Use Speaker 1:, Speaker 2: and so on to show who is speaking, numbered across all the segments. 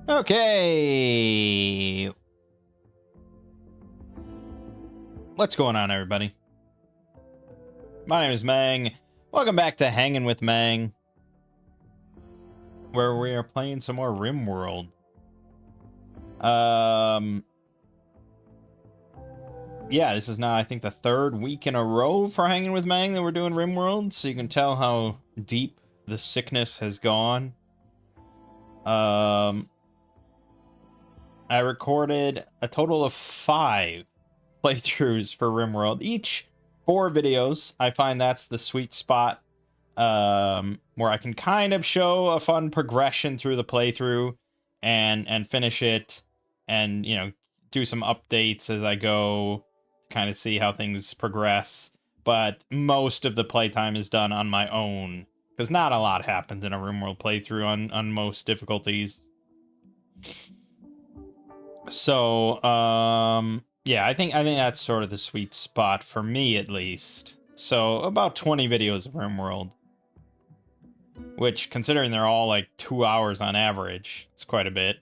Speaker 1: Okay. What's going on, everybody? My name is Mangg. Welcome back to Hanging with Mangg, where we are playing some more RimWorld. Yeah, this is now, I think, the third week in a row for Hanging with Mangg that we're doing RimWorld, so you can tell how deep the sickness has gone. I recorded a total of 5 playthroughs for RimWorld, each 4 videos. I find that's the sweet spot, where I can kind of show a fun progression through the playthrough and finish it, and do some updates as I go, kind of see how things progress. But most of the playtime is done on my own, because not a lot happens in a RimWorld playthrough on most difficulties. So, yeah, I think that's sort of the sweet spot for me, at least. So, about 20 videos of RimWorld, which, considering they're all like 2 hours on average, it's quite a bit.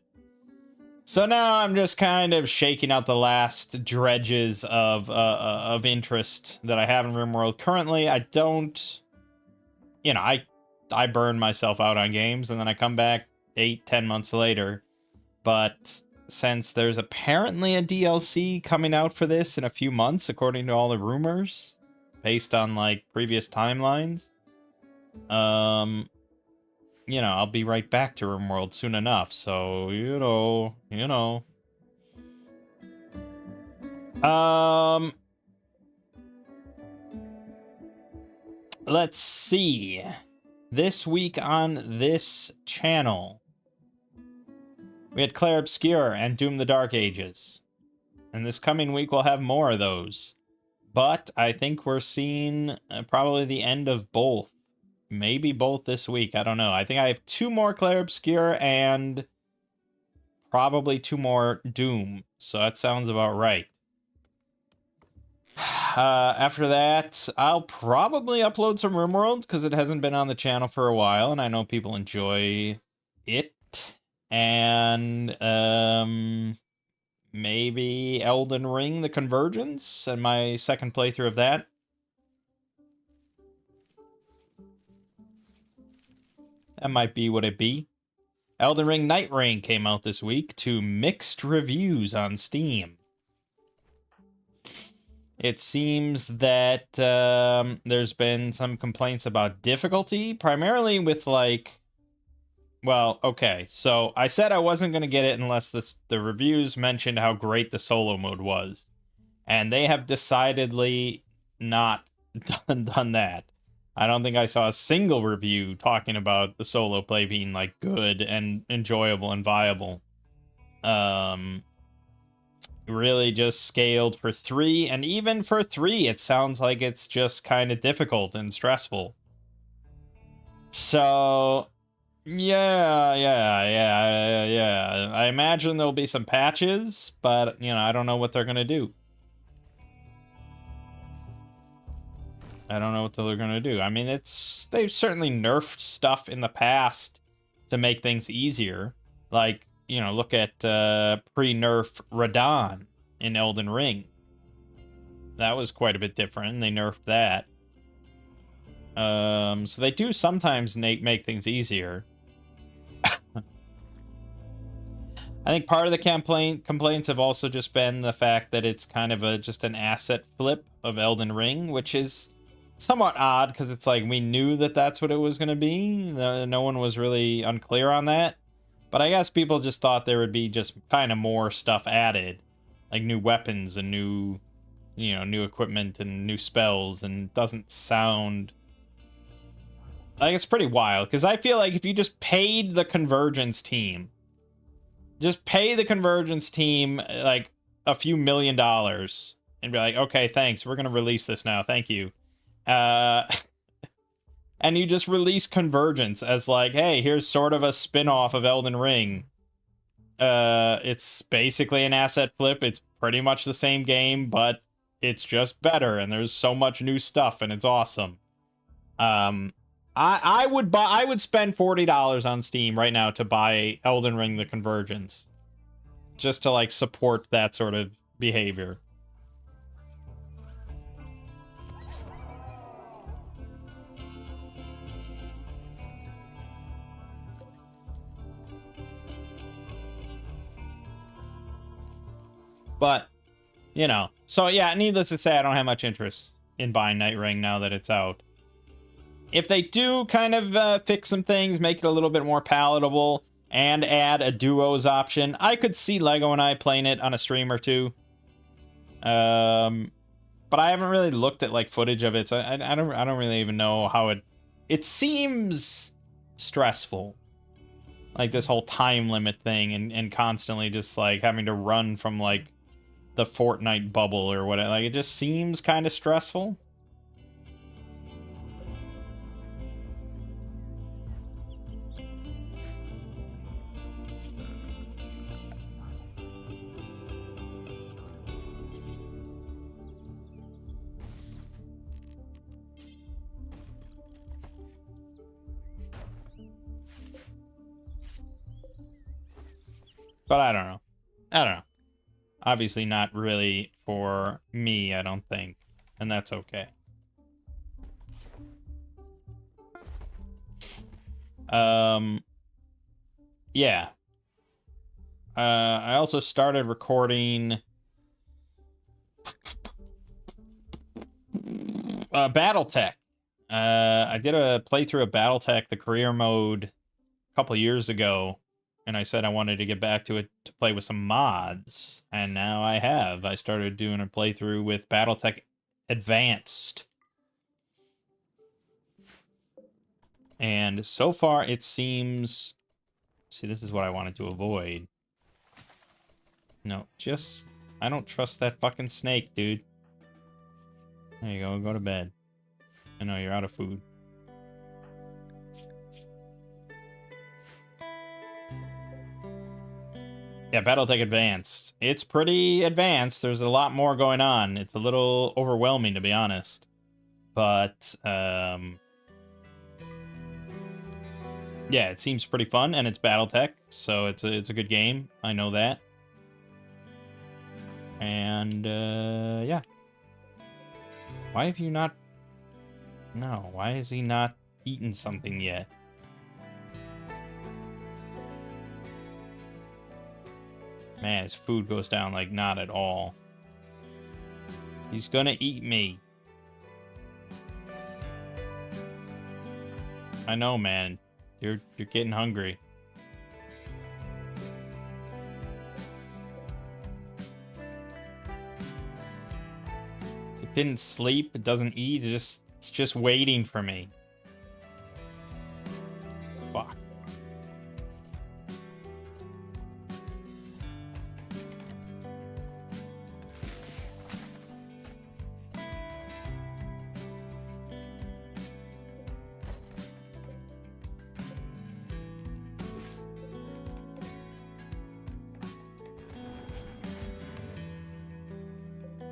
Speaker 1: So now I'm just kind of shaking out the last dredges of interest that I have in RimWorld. Currently, I don't, I burn myself out on games, and then I come back 8-10 months later, but since there's apparently a DLC coming out for this in a few months, according to all the rumors, based on like previous timelines, I'll be right back to RimWorld soon enough. So, let's see. This week on this channel, we had Clair Obscur and Doom the Dark Ages. And this coming week we'll have more of those. But I think we're seeing probably the end of both. Maybe both this week. I don't know. I think I have 2 more Clair Obscur and probably 2 more Doom. So that sounds about right. After that, I'll probably upload some RimWorld, because it hasn't been on the channel for a while, and I know people enjoy it. And maybe Elden Ring, The Convergence, and my second playthrough of that. That might be what it be. Elden Ring Night Rain came out this week to mixed reviews on Steam. It seems that there's been some complaints about difficulty, primarily with like... Well, okay, so I said I wasn't going to get it unless the reviews mentioned how great the solo mode was. And they have decidedly not done that. I don't think I saw a single review talking about the solo play being like good and enjoyable and viable. Really just scaled for 3, and even for 3 it sounds like it's just kind of difficult and stressful. So yeah. I imagine there'll be some patches, but I don't know what they're gonna do. I don't know what they're gonna do. I mean, they've certainly nerfed stuff in the past to make things easier. Like, look at pre-nerf Radon in Elden Ring. That was quite a bit different. They nerfed that. So they do sometimes make things easier. I think part of the complaints have also just been the fact that it's kind of just an asset flip of Elden Ring, which is somewhat odd, because it's like we knew that that's what it was going to be. No one was really unclear on that. But I guess people just thought there would be just kind of more stuff added, like new weapons and new equipment and new spells, and it doesn't sound like... It's pretty wild, because I feel like if you just paid the Convergence team, like a few $1 million and be like, okay, thanks, we're gonna release this now, thank you, and you just release Convergence as like, hey, here's sort of a spin-off of Elden Ring. It's basically an asset flip. It's pretty much the same game, but it's just better, and there's so much new stuff, and it's awesome. I would spend $40 on Steam right now to buy Elden Ring: The Convergence, just to like support that sort of behavior. But, you know, so yeah, needless to say, I don't have much interest in buying Night Ring now that it's out. If they do kind of fix some things, make it a little bit more palatable, and add a duos option, I could see Lego and I playing it on a stream or two. But I haven't really looked at like footage of it, so I don't really even know how it seems stressful. Like this whole time limit thing and constantly just like having to run from like the Fortnite bubble or whatever. Like, it just seems kind of stressful. But I don't know. I don't know. Obviously not really for me, I don't think. And that's okay. Yeah. I also started recording BattleTech. I did a playthrough of BattleTech, the career mode, a couple years ago. And I said I wanted to get back to it to play with some mods. And now I have. I started doing a playthrough with BattleTech Advanced. And so far it seems... See, this is what I wanted to avoid. No, just... I don't trust that fucking snake, dude. There you go, go to bed. I know, you're out of food. Yeah, BattleTech Advanced. It's pretty advanced. There's a lot more going on. It's a little overwhelming, to be honest. But, yeah, it seems pretty fun, and it's BattleTech, so it's a good game. I know that. And, yeah. Why have you not... No, why has he not eaten something yet? Man, his food goes down like not at all. He's gonna eat me. I know, man. You're getting hungry. It didn't sleep, it doesn't eat, it's just waiting for me. Fuck.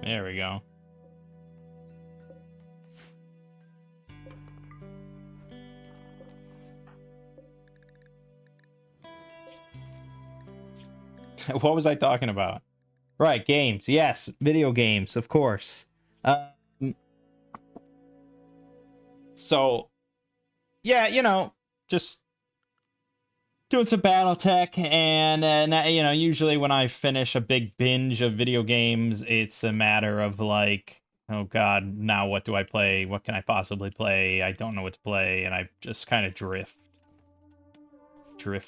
Speaker 1: There we go. What was I talking about? Right, games. Yes, video games, of course. So, yeah, you know, just doing some BattleTech, and you know, usually when I finish a big binge of video games, it's a matter of like, oh god, now what do I play? What can I possibly play? I don't know what to play, and I just kind of drift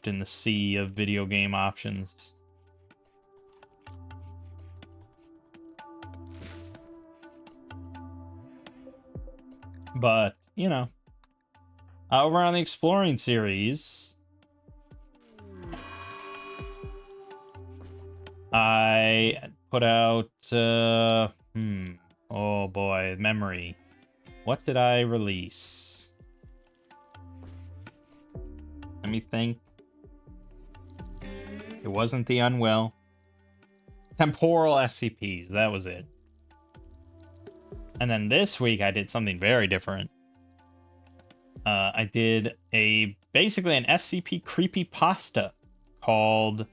Speaker 1: in the sea of video game options. But, you know, over on the Exploring series, I put out, oh boy, memory. What did I release? Let me think. It wasn't the Unwell. Temporal SCPs, that was it. And then this week I did something very different. I did basically an SCP creepypasta called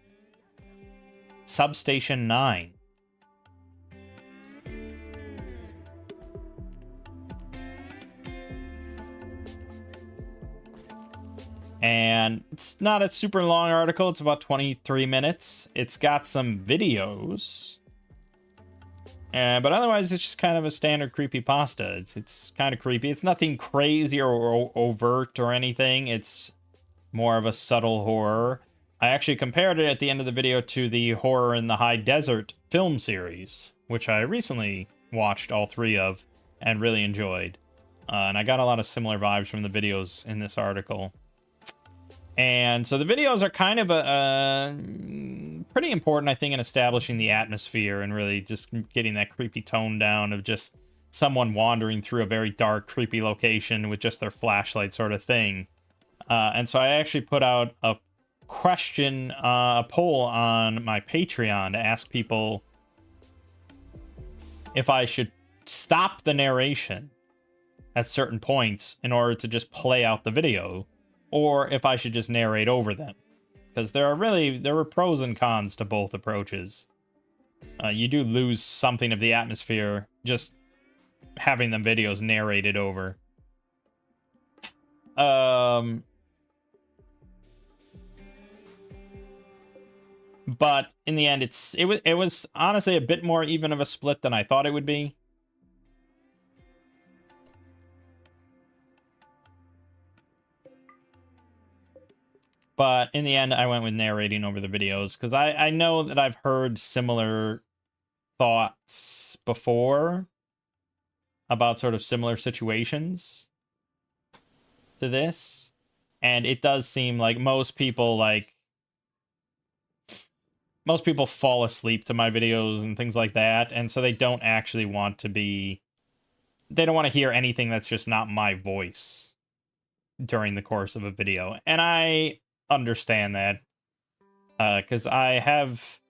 Speaker 1: Substation 9. And it's not a super long article. It's about 23 minutes. It's got some videos. But otherwise, it's just kind of a standard creepypasta. It's kind of creepy. It's nothing crazy or overt or anything. It's more of a subtle horror. I actually compared it at the end of the video to the Horror in the High Desert film series, which I recently watched all 3 of and really enjoyed. And I got a lot of similar vibes from the videos in this article. And so the videos are kind of pretty important, I think, in establishing the atmosphere and really just getting that creepy tone down of just someone wandering through a very dark, creepy location with just their flashlight sort of thing. And so I actually put out a question, a poll on my Patreon to ask people if I should stop the narration at certain points in order to just play out the video, or if I should just narrate over them. Because there were pros and cons to both approaches. You do lose something of the atmosphere just having the videos narrated over. But in the end, it was honestly a bit more even of a split than I thought it would be. But in the end, I went with narrating over the videos because I know that I've heard similar thoughts before about sort of similar situations to this. And it does seem like most people fall asleep to my videos and things like that. And so they don't actually want to they don't want to hear anything that's just not my voice during the course of a video. And I understand that because I've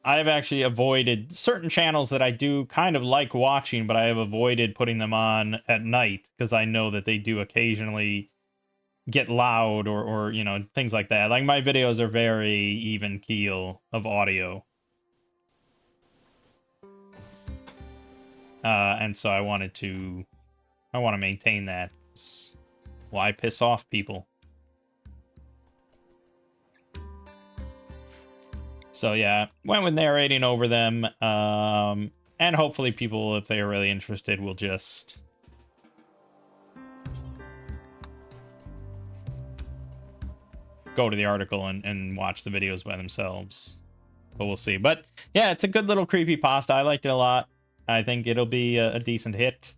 Speaker 1: actually avoided certain channels that I do kind of like watching, but I have avoided putting them on at night because I know that they do occasionally get loud or you know, things like that. Like, my videos are very even keel of audio. And so I want to maintain that. Why piss off people? So yeah, went with narrating over them. And hopefully people, if they are really interested, will just go to the article and watch the videos by themselves. But we'll see. But yeah, it's a good little creepypasta. I liked it a lot. I think it'll be a decent hit,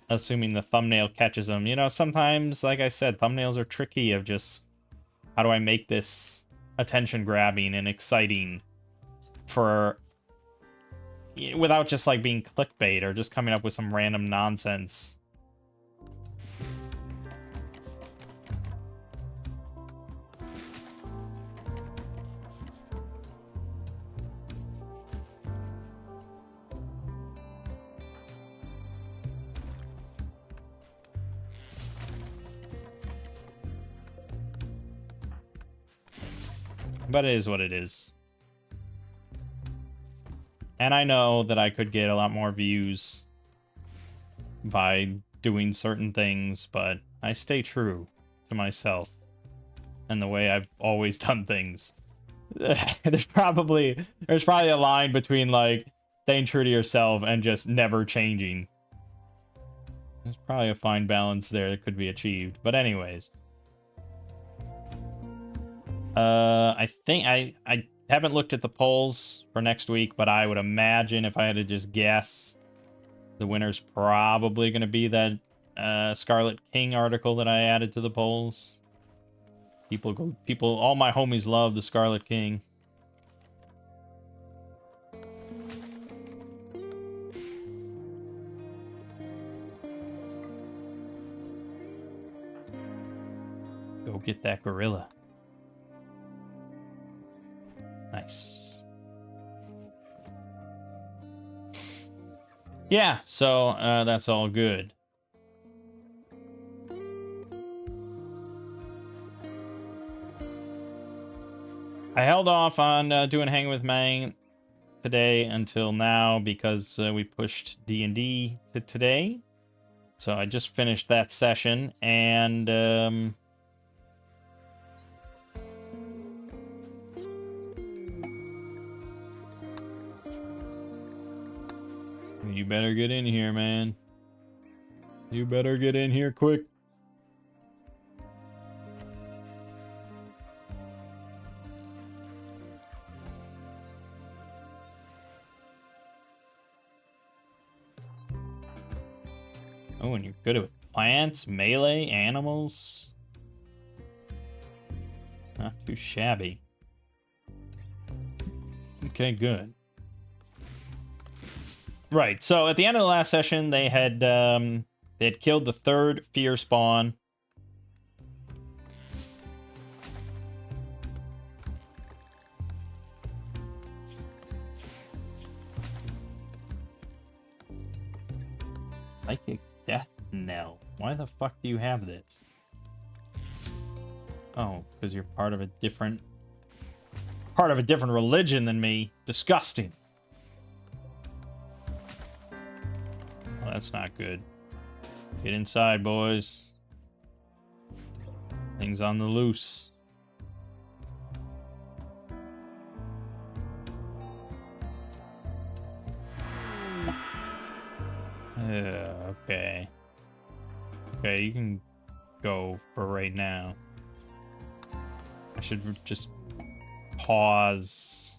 Speaker 1: assuming the thumbnail catches them. You know, sometimes, like I said, thumbnails are tricky of just, how do I make this attention grabbing and exciting without just like being clickbait or just coming up with some random nonsense. But it is what it is. And I know that I could get a lot more views by doing certain things, but I stay true to myself and the way I've always done things. There's probably a line between like staying true to yourself and just never changing. There's probably a fine balance there that could be achieved. But anyways. I think I haven't looked at the polls for next week, but I would imagine if I had to just guess, the winner's probably going to be that Scarlet King article that I added to the polls. All my homies love the Scarlet King. Go get that gorilla. Nice. Yeah, so that's all good. I held off on doing Hanging with Mangg today until now because we pushed D&D to today. So I just finished that session, and you better get in here, man. You better get in here quick. Oh, and you're good with plants, melee, animals. Not too shabby. Okay, good. Right, so at the end of the last session, they had killed the third fear spawn. Psychic death knell. Why the fuck do you have this? Oh, because you're part of a different religion than me. Disgusting. Well, that's not good. Get inside, boys. Things on the loose. Okay. Okay, you can go for right now. I should just pause.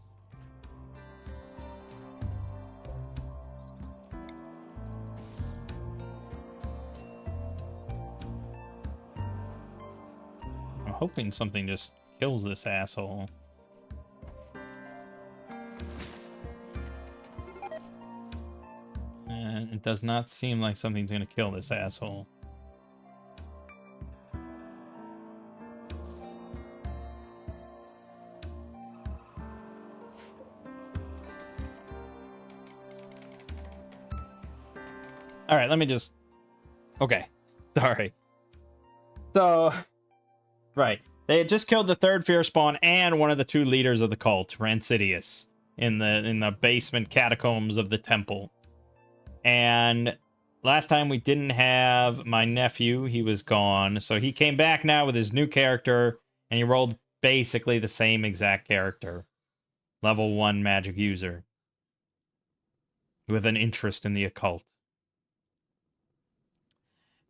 Speaker 1: I'm hoping something just kills this asshole. And it does not seem like something's gonna kill this asshole. All right, let me just... Okay, sorry. So, right. They had just killed the third fear spawn and one of the two leaders of the cult, Rancidius, in the basement catacombs of the temple. And last time we didn't have my nephew. He was gone. So he came back now with his new character, and he rolled basically the same exact character. Level 1 magic user. With an interest in the occult.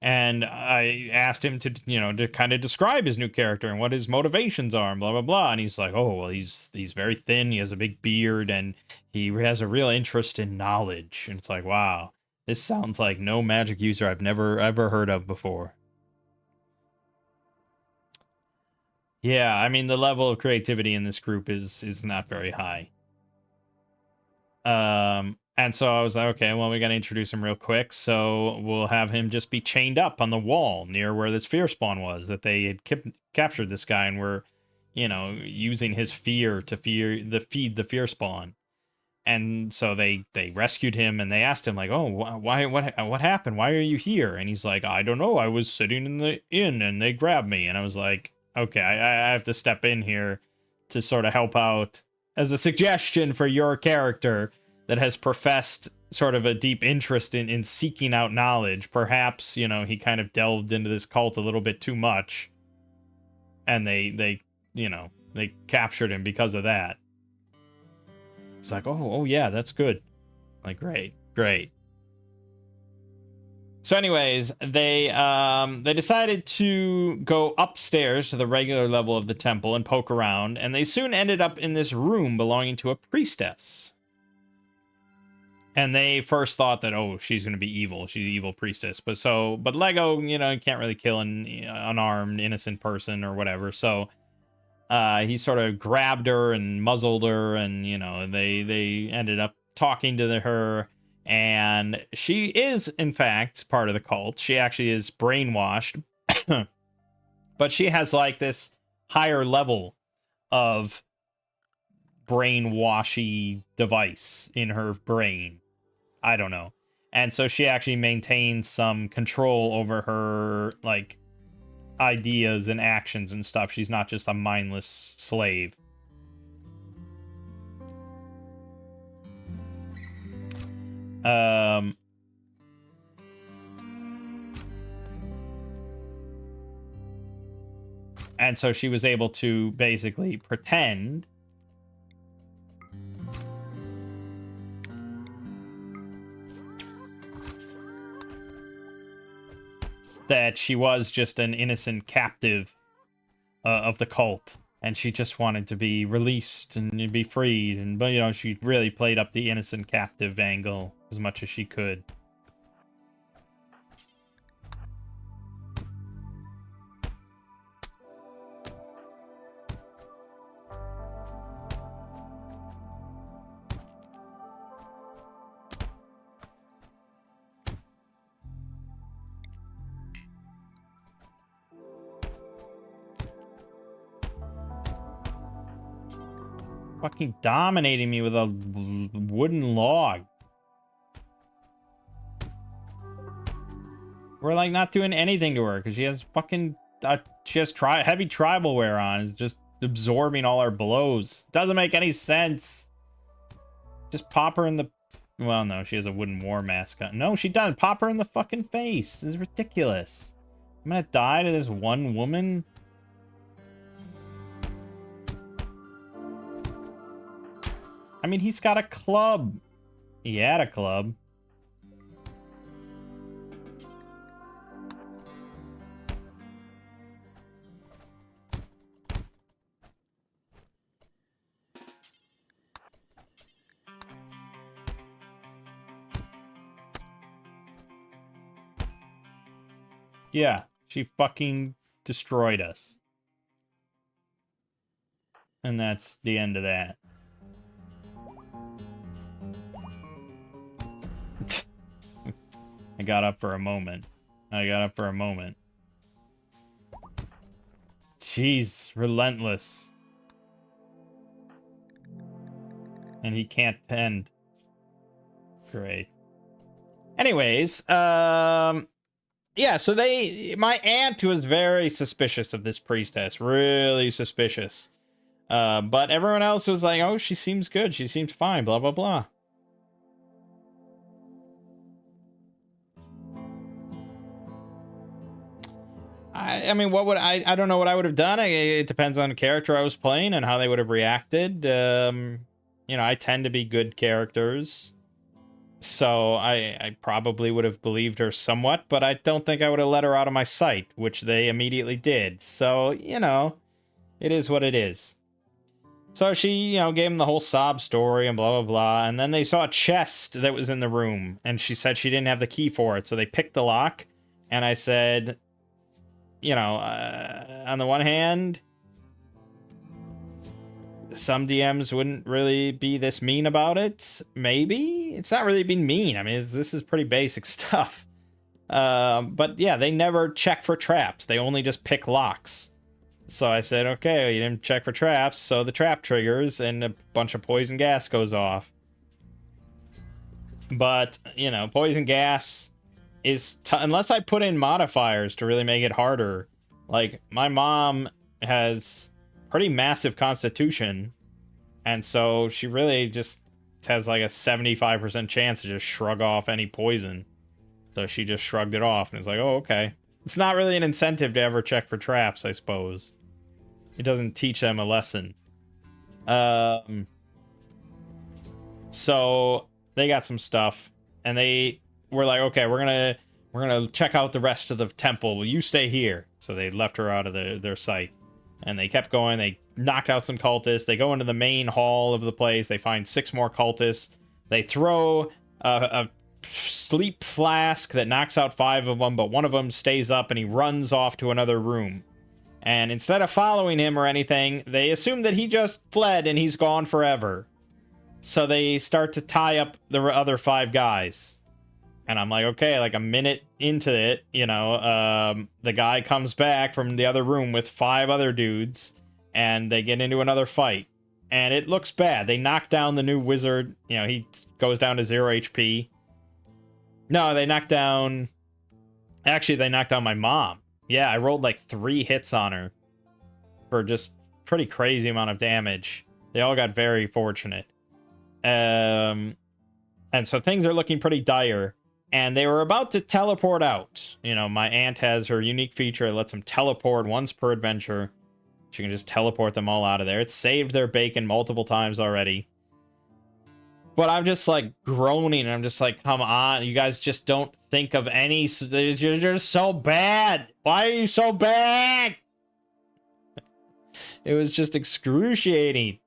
Speaker 1: And I asked him to, to kind of describe his new character and what his motivations are and blah, blah, blah. And he's like, oh, well, he's very thin. He has a big beard and he has a real interest in knowledge. And it's like, wow, this sounds like no magic user I've never, ever heard of before. Yeah, I mean, the level of creativity in this group is not very high. And so I was like, okay, well, we got to introduce him real quick. So we'll have him just be chained up on the wall near where this fear spawn was, that they had captured this guy and were, using his fear to feed the fear spawn. And so they rescued him and they asked him like, oh, what happened? Why are you here? And he's like, I don't know. I was sitting in the inn and they grabbed me. And I was like, okay, I have to step in here to sort of help out as a suggestion for your character that has professed sort of a deep interest in seeking out knowledge. Perhaps, he kind of delved into this cult a little bit too much. And they captured him because of that. It's like, oh yeah, that's good. Like, great. So anyways, they decided to go upstairs to the regular level of the temple and poke around. And they soon ended up in this room belonging to a priestess. And they first thought that, oh, she's going to be evil. She's an evil priestess. But Lego, can't really kill an unarmed, innocent person or whatever. So he sort of grabbed her and muzzled her. And, they ended up talking to her. And she is, in fact, part of the cult. She actually is brainwashed. But she has, like, this higher level of brainwashy device in her brain. I don't know. And so she actually maintains some control over her, like, ideas and actions and stuff. She's not just a mindless slave. Um, and so she was able to basically pretend that she was just an innocent captive of the cult, and she just wanted to be released and be freed. And but you know, she really played up the innocent captive angle as much as she could. Fucking dominating me with a wooden log. We're like not doing anything to her because she has fucking she has heavy tribal wear on. It's just absorbing all our blows. Doesn't make any sense. Just pop her in the... Well, no, she has a wooden war mask on. No, she doesn't. Pop her in the fucking face. This is ridiculous. I'm gonna die to this one woman? I mean, he's got a club. He had a club. Yeah, she fucking destroyed us. And that's the end of that. I got up for a moment. Jeez, relentless. And he can't bend. Great. Anyways, yeah, so my aunt was very suspicious of this priestess. Really suspicious. But everyone else was like, oh, she seems good. She seems fine, blah, blah, blah. I mean, what would I don't know what I would have done. It depends on the character I was playing and how they would have reacted. You know, I tend to be good characters. So I probably would have believed her somewhat, but I don't think I would have let her out of my sight, which they immediately did. So, you know, it is what it is. So she, you know, gave him the whole sob story and blah, blah, blah. And then they saw a chest that was in the room, and she said she didn't have the key for it. So they picked the lock, and I said, you know, on the one hand, some DMs wouldn't really be this mean about it. Maybe it's not really being mean. I mean, this is pretty basic stuff. But yeah, they never check for traps. They only just pick locks. So I said, okay, well, you didn't check for traps, so the trap triggers and a bunch of poison gas goes off. But, you know, poison gas is unless I put in modifiers to really make it harder. Like, my mom has pretty massive constitution, and so she really just has like a 75% chance to just shrug off any poison. So she just shrugged it off and is like, oh, okay. It's not really an incentive to ever check for traps, I suppose. It doesn't teach them a lesson. So they got some stuff, and they were like, okay, we're gonna check out the rest of the temple. Will you stay here? So they left her out of their sight, and they kept going. They knocked out some cultists. They go into the main hall of the place. They find 6 more cultists. They throw a sleep flask that knocks out 5 of them, but one of them stays up, and he runs off to another room. And instead of following him or anything, they assume that he just fled and he's gone forever. So they start to tie up the other 5 guys. And I'm like, okay, like a minute into it, you know, the guy comes back from the other room with 5 other dudes, and they get into another fight. And it looks bad. They knock down the new wizard. You know, he goes down to 0 HP. No, they knocked down... Actually, they knocked down my mom. Yeah, I rolled like 3 hits on her for just pretty crazy amount of damage. They all got very fortunate. And so things are looking pretty dire. And they were about to teleport out. You know, my aunt has her unique feature that lets them teleport once per adventure. She can just teleport them all out of there. It's saved their bacon multiple times already. But I'm just like groaning. And I'm just like, come on. You guys just don't think of any. You're just so bad. Why are you so bad? It was just excruciating.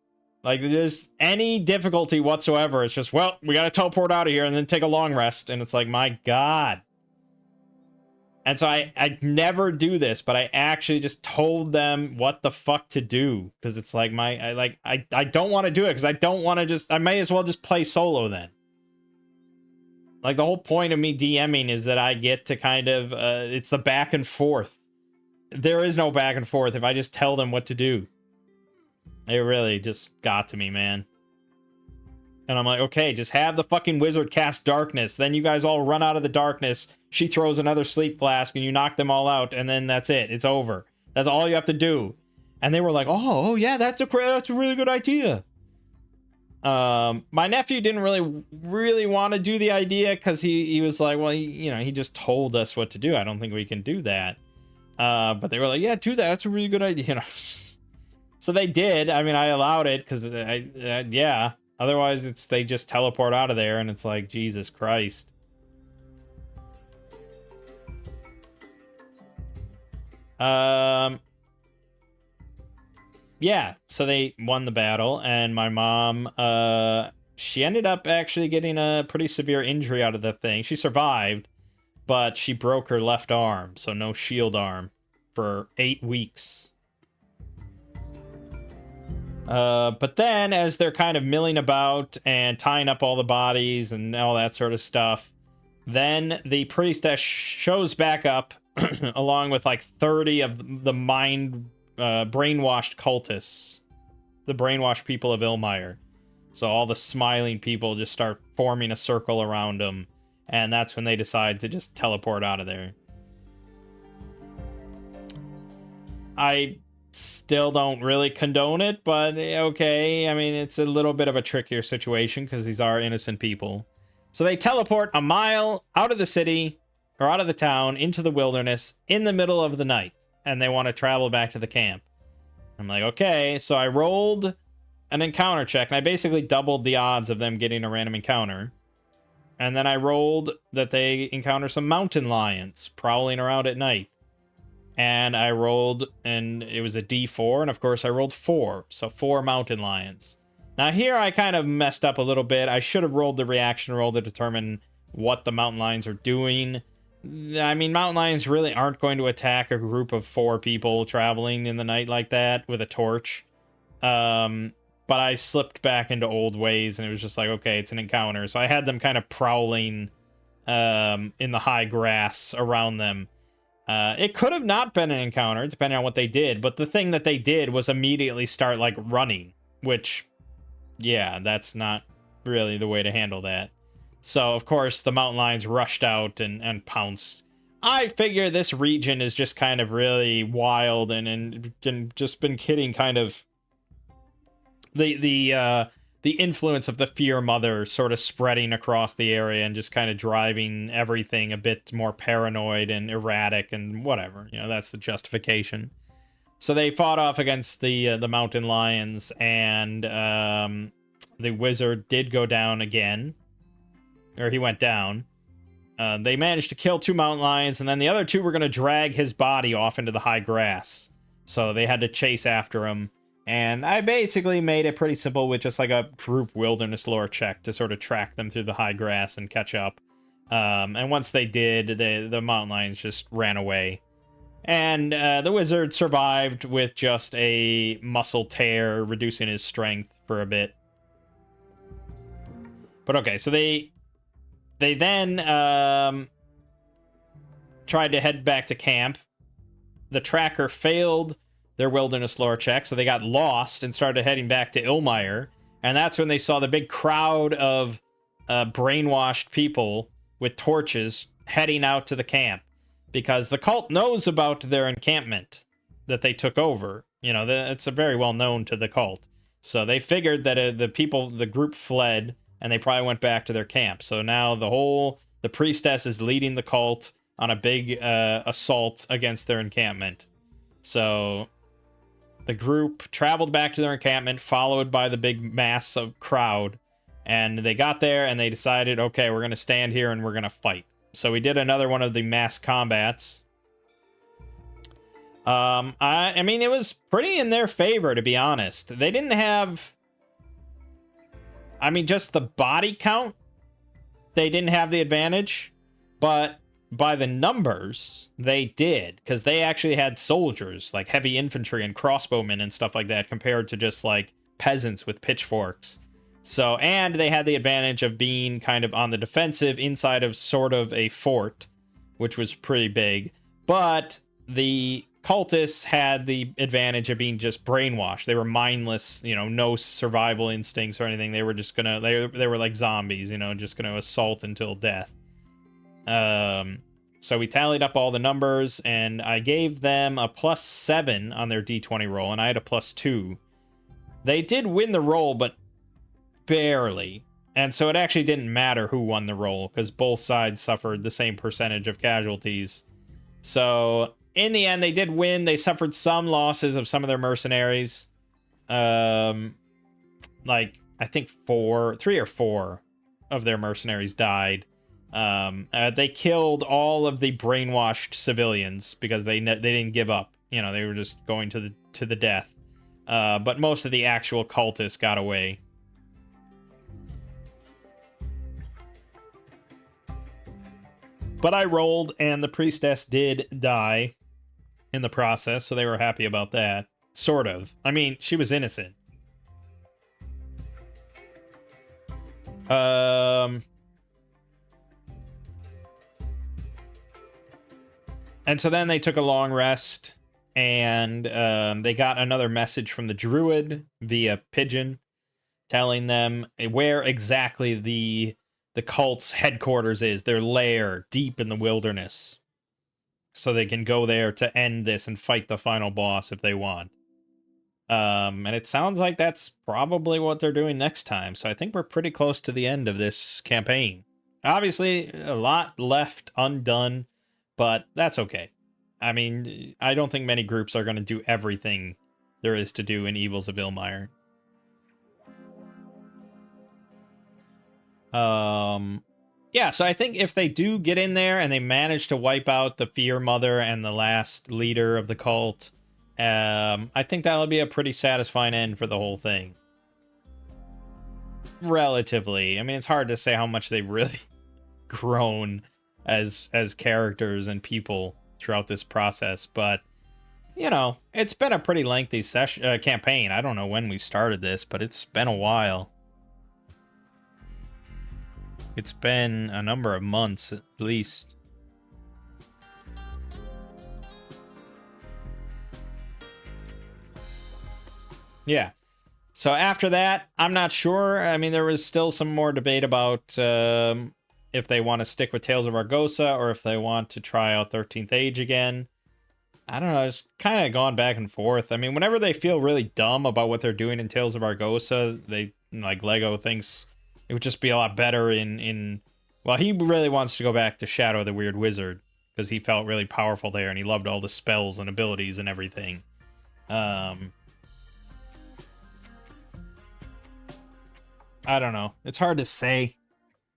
Speaker 1: Like, there's any difficulty whatsoever. It's just, well, we got to teleport out of here and then take a long rest. And it's like, my God. And so I never do this, but I actually just told them what the fuck to do. Because it's like, I don't want to do it because I don't want to just, I may as well just play solo then. Like, the whole point of me DMing is that I get to kind of, it's the back and forth. There is no back and forth if I just tell them what to do. It really just got to me, man. And I'm like, okay, just have the fucking wizard cast darkness. Then you guys all run out of the darkness. She throws another sleep flask and you knock them all out. And then that's it. It's over. That's all you have to do. And they were like, oh yeah, that's a really good idea. My nephew didn't really want to do the idea because he was like, well, he just told us what to do. I don't think we can do that. But they were like, yeah, do that. That's a really good idea. You know. So they did. I mean, I allowed it because yeah. Otherwise, they just teleport out of there, and it's like, Jesus Christ. Yeah. So they won the battle, and my mom, she ended up actually getting a pretty severe injury out of the thing. She survived, but she broke her left arm, so no shield arm for 8 weeks. But then, as they're kind of milling about and tying up all the bodies and all that sort of stuff, then the priestess shows back up along with like 30 of the brainwashed cultists, the brainwashed people of Ilmire. So all the smiling people just start forming a circle around them, and that's when they decide to just teleport out of there. I still don't really condone it, but okay. I mean, it's a little bit of a trickier situation because these are innocent people. So they teleport a mile out of the city, or out of the town, into the wilderness in the middle of the night, and they want to travel back to the camp. I'm like, okay. So I rolled an encounter check, and I basically doubled the odds of them getting a random encounter. And then I rolled that they encounter some mountain lions prowling around at night. And I rolled, and it was a D4, and of course I rolled 4, so 4 mountain lions. Now here I kind of messed up a little bit. I should have rolled the reaction roll to determine what the mountain lions are doing. I mean, mountain lions really aren't going to attack a group of 4 people traveling in the night like that with a torch. But I slipped back into old ways, and it was just like, okay, it's an encounter. So I had them kind of prowling in the high grass around them. It could have not been an encounter, depending on what they did, but the thing that they did was immediately start, like, running, which, yeah, that's not really the way to handle that. So, of course, the mountain lions rushed out and pounced. I figure this region is just kind of really wild and just been hitting kind of the influence of the Fear Mother sort of spreading across the area and just kind of driving everything a bit more paranoid and erratic and whatever. You know, that's the justification. So they fought off against the mountain lions, and the wizard did go down again. Or he went down. They managed to kill 2 mountain lions, and then the other 2 were going to drag his body off into the high grass. So they had to chase after him. And I basically made it pretty simple with just like a group wilderness lore check to sort of track them through the high grass and catch up. And once they did, the mountain lions just ran away. And the wizard survived with just a muscle tear, reducing his strength for a bit. But okay, so they then tried to head back to camp. The tracker failed their wilderness lore check, so they got lost and started heading back to Ilmire. And that's when they saw the big crowd of brainwashed people with torches heading out to the camp, because the cult knows about their encampment that they took over. You know, it's a very well known to the cult. So they figured that the group fled, and they probably went back to their camp. So now the priestess is leading the cult on a big assault against their encampment. So the group traveled back to their encampment, followed by the big mass of crowd, and they got there and they decided, okay, we're going to stand here and we're going to fight. So we did another one of the mass combats. I mean, it was pretty in their favor, to be honest. They didn't have, I mean, just the body count, they didn't have the advantage, but by the numbers, they did, because they actually had soldiers, like heavy infantry and crossbowmen and stuff like that, compared to just, like, peasants with pitchforks. So, and they had the advantage of being kind of on the defensive inside of sort of a fort, which was pretty big, but the cultists had the advantage of being just brainwashed. They were mindless, you know, no survival instincts or anything. They were just gonna, they were like zombies, you know, just gonna assault until death. So we tallied up all the numbers, and I gave them a +7 on their D20 roll, and I had a +2. They did win the roll, but barely. And so it actually didn't matter who won the roll, because both sides suffered the same percentage of casualties. So in the end, they did win. They suffered some losses of some of their mercenaries. Like, I think 3 or 4 of their mercenaries died. They killed all of the brainwashed civilians because they didn't give up. You know, they were just going to the death. But most of the actual cultists got away. But I rolled, and the priestess did die in the process, so they were happy about that. Sort of. I mean, she was innocent. And so then they took a long rest, and they got another message from the druid via pigeon, telling them where exactly the cult's headquarters is, their lair deep in the wilderness. So they can go there to end this and fight the final boss if they want. And it sounds like that's probably what they're doing next time. So I think we're pretty close to the end of this campaign. Obviously, a lot left undone, but that's okay. I mean, I don't think many groups are going to do everything there is to do in Evils of Ilmire. Yeah, so I think if they do get in there and they manage to wipe out the Fear Mother and the last leader of the cult, I think that'll be a pretty satisfying end for the whole thing. Relatively. I mean, it's hard to say how much they've really grown as characters and people throughout this process, but you know, it's been a pretty lengthy campaign. I don't know when we started this, but it's been a while. It's been a number of months at least. Yeah. So after that, I'm not sure. I mean, there was still some more debate about if they want to stick with Tales of Argosa or if they want to try out 13th Age again. I don't know. It's kind of gone back and forth. I mean, whenever they feel really dumb about what they're doing in Tales of Argosa, they, like, Lego thinks it would just be a lot better in well, he really wants to go back to Shadow the Weird Wizard because he felt really powerful there and he loved all the spells and abilities and everything. I don't know. It's hard to say.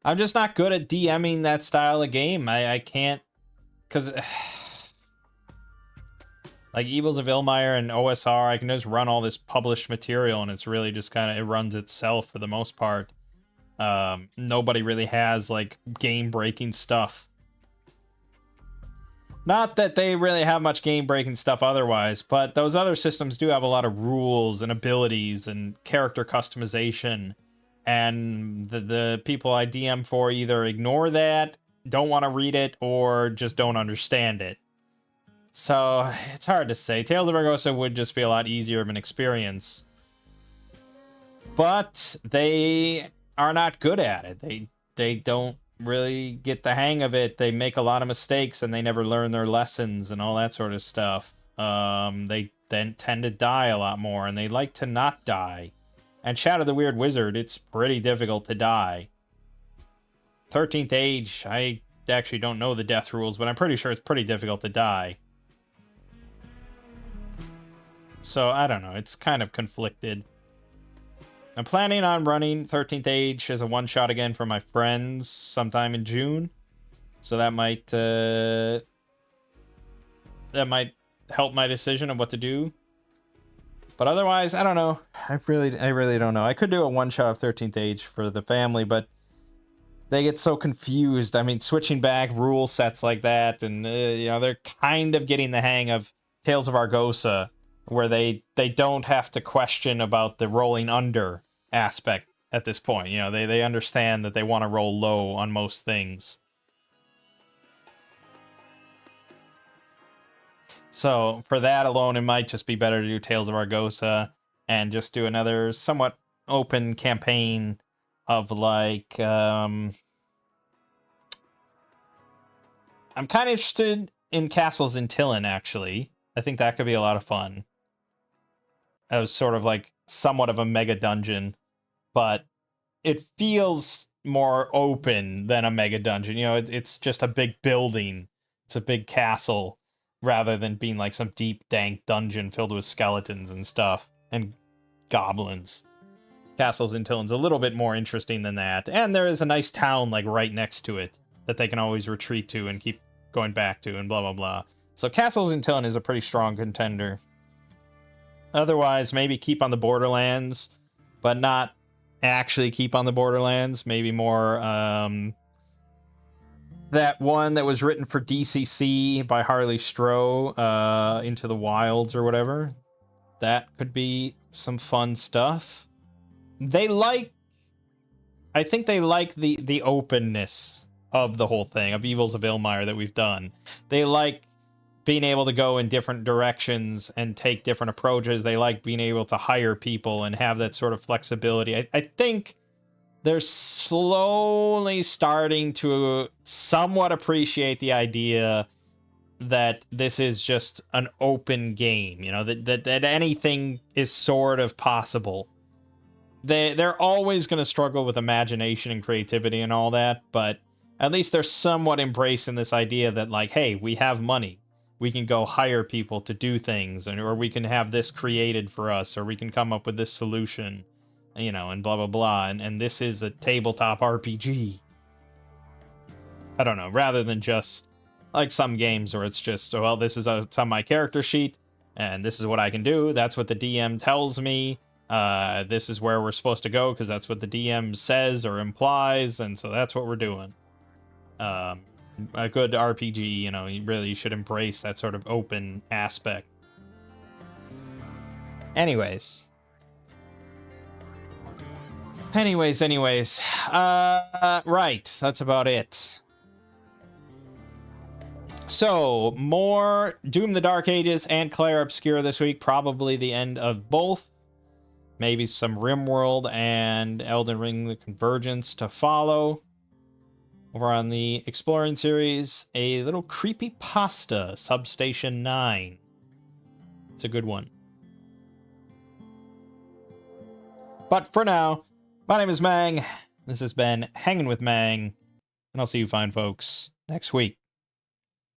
Speaker 1: I'm just not good at DMing that style of game. I can't, because like Evils of Ilmire and OSR, I can just run all this published material and it's really just kind of, it runs itself for the most part. Nobody really has like game-breaking stuff. Not that they really have much game-breaking stuff otherwise, but those other systems do have a lot of rules and abilities and character customization. And the people I DM for either ignore that, don't want to read it, or just don't understand it. So it's hard to say. Tales of Argosa would just be a lot easier of an experience. But they are not good at it. They don't really get the hang of it. They make a lot of mistakes and they never learn their lessons and all that sort of stuff. They then tend to die a lot more and they like to not die. And Shadow the Weird Wizard, it's pretty difficult to die. 13th Age, I actually don't know the death rules, but I'm pretty sure it's pretty difficult to die. So, I don't know. It's kind of conflicted. I'm planning on running 13th Age as a one-shot again for my friends sometime in June. So that might help my decision of what to do. But otherwise, I don't know. I really don't know. I could do a one-shot of 13th Age for the family, but they get so confused. I mean, switching back rule sets like that, and you know, they're kind of getting the hang of Tales of Argosa, where they don't have to question about the rolling under aspect at this point. You know, they understand that they want to roll low on most things. So for that alone, it might just be better to do Tales of Argosa and just do another somewhat open campaign of like I'm kind of interested in Castles in Tillin, actually. I think that could be a lot of fun. That was sort of like somewhat of a mega dungeon, but it feels more open than a mega dungeon. You know, it's just a big building. It's a big castle, rather than being like some deep, dank dungeon filled with skeletons and stuff, and goblins. Castles in Tillin's a little bit more interesting than that, and there is a nice town like right next to it that they can always retreat to and keep going back to, and blah blah blah. So Castles in Tillin is a pretty strong contender. Otherwise, maybe keep on the Borderlands, but not actually keep on the Borderlands. Maybe more that one that was written for DCC by Harley Stroh, Into the Wilds or whatever. That could be some fun stuff. I think they like the openness of the whole thing, of Evils of Ilmire that we've done. They like being able to go in different directions and take different approaches. They like being able to hire people and have that sort of flexibility. I think they're slowly starting to somewhat appreciate the idea that this is just an open game, you know, that anything is sort of possible. They're always going to struggle with imagination and creativity and all that, but at least they're somewhat embracing this idea that, like, hey, we have money. We can go hire people to do things, or we can have this created for us, or we can come up with this solution, you know, and blah, blah, blah. And this is a tabletop RPG. I don't know, rather than just like some games where it's just, well, this is it's on my character sheet, and this is what I can do. That's what the DM tells me. This is where we're supposed to go because that's what the DM says or implies, and so that's what we're doing. A good RPG, you know, you really should embrace that sort of open aspect. Anyways, right, that's about it. So, more Doom the Dark Ages and Claire Obscura this week, probably the end of both. Maybe some RimWorld and Elden Ring The Convergence to follow. Over on the Exploring series, a little creepypasta, Substation 9. It's a good one. But for now, my name is Mangg. This has been Hanging with Mangg, and I'll see you fine folks next week.